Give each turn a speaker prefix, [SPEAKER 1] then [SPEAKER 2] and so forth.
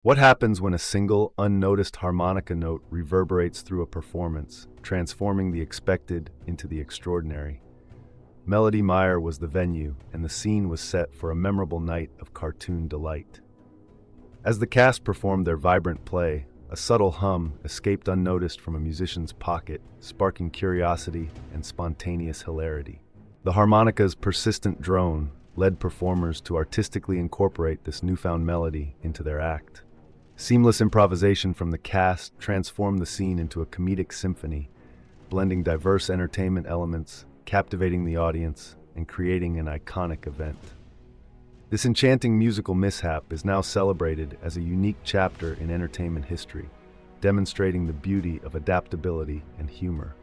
[SPEAKER 1] What happens when a single, unnoticed harmonica note reverberates through a performance, transforming the expected into the extraordinary? Melody Mire was the venue, and the scene was set for a memorable night of cartoon delight. As the cast performed their vibrant play, a subtle hum escaped unnoticed from a musician's pocket, sparking curiosity and spontaneous hilarity. The harmonica's persistent drone led performers to artistically incorporate this newfound melody into their act. Seamless improvisation from the cast transformed the scene into a comedic symphony, blending diverse entertainment elements, captivating the audience, and creating an iconic event. This enchanting musical mishap is now celebrated as a unique chapter in entertainment history, demonstrating the beauty of adaptability and humor.